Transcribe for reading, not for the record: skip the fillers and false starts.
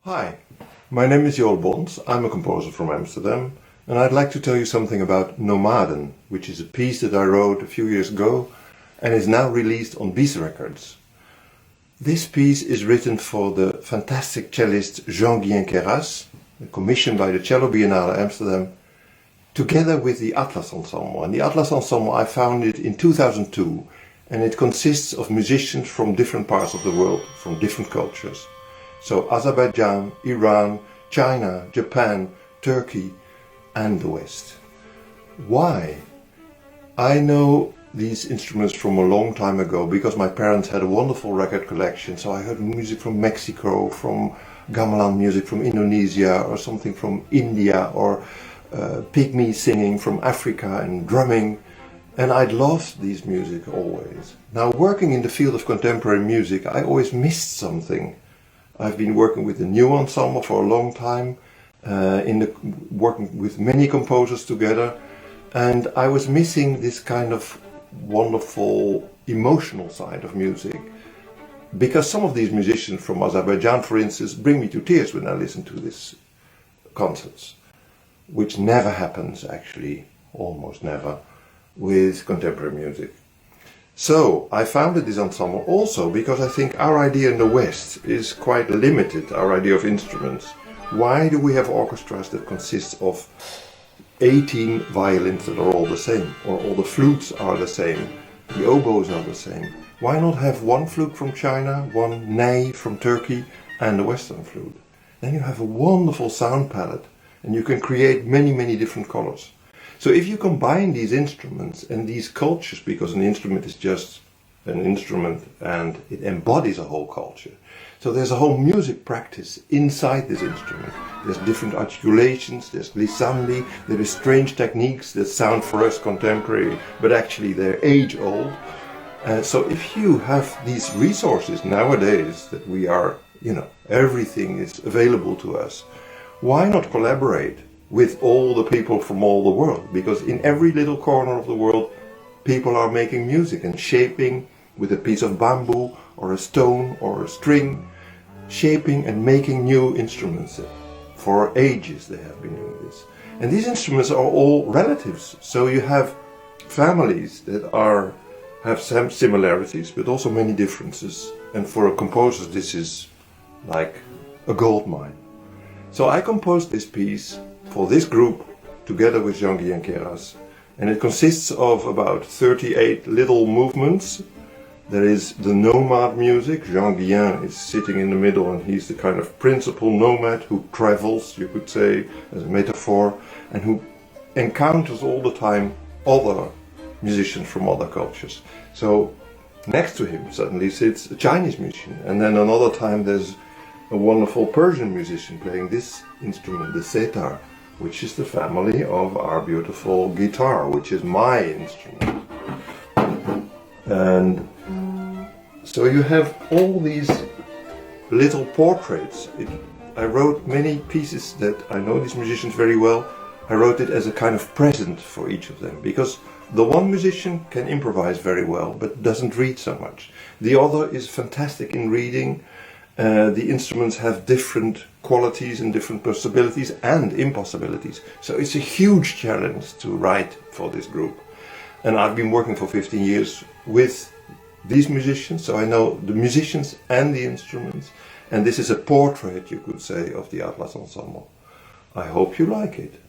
Hi, my name is Joel Bons. I'm a composer from Amsterdam, and I'd like to tell you something about Nomaden, which is a piece that I wrote a few years ago and is now released on Bis Records. This piece is written for the fantastic cellist Jean-Guyen Queyras, commissioned by the Cello Biennale Amsterdam, together with the Atlas Ensemble. And the Atlas Ensemble I founded in 2002, and it consists of musicians from different parts of the world, from different cultures. So Azerbaijan, Iran, China, Japan, Turkey and the West. Why? I know these instruments from a long time ago because my parents had a wonderful record collection, so I heard music from Mexico, from gamelan music from Indonesia, or something from India, or pygmy singing from Africa and drumming, and I'd loved these music always. Now, working in the field of contemporary music, I always missed something. I've been working with the new ensemble for a long time, working with many composers together, and I was missing this kind of wonderful emotional side of music. Because some of these musicians from Azerbaijan, for instance, bring me to tears when I listen to these concerts, which never happens actually, almost never, with contemporary music. So I founded this ensemble also because I think our idea in the West is quite limited, our idea of instruments. Why do we have orchestras that consist of 18 violins that are all the same, or all the flutes are the same, the oboes are the same? Why not have one flute from China, one ney from Turkey, and a Western flute? Then you have a wonderful sound palette, and you can create many, many different colors. So if you combine these instruments and these cultures, because an instrument is just an instrument and it embodies a whole culture. So there's a whole music practice inside this instrument. There's different articulations, there's glissandi, there is strange techniques that sound for us contemporary, but actually they're age-old. So if you have these resources nowadays that we are, everything is available to us, why not collaborate with all the people from all the world? Because in every little corner of the world, people are making music and shaping with a piece of bamboo or a stone or a string, shaping and making new instruments. For ages they have been doing this. And these instruments are all relatives. So you have families that have some similarities, but also many differences. And for composers, this is like a gold mine. So I composed this piece for this group together with Jean-Guyen Queyras, and it consists of about 38 little movements. There is the nomad music. Jean-Guyen is sitting in the middle, and he's the kind of principal nomad who travels, you could say, as a metaphor, and who encounters all the time other musicians from other cultures. So next to him suddenly sits a Chinese musician, and then another time there's a wonderful Persian musician playing this instrument, the setar, which is the family of our beautiful guitar, which is my instrument. And so you have all these little portraits. I wrote many pieces that I know these musicians very well. I wrote it as a kind of present for each of them, because the one musician can improvise very well, but doesn't read so much. The other is fantastic in reading. The instruments have different qualities and different possibilities and impossibilities. So it's a huge challenge to write for this group. And I've been working for 15 years with these musicians, so I know the musicians and the instruments. And this is a portrait, you could say, of the Atlas Ensemble. I hope you like it.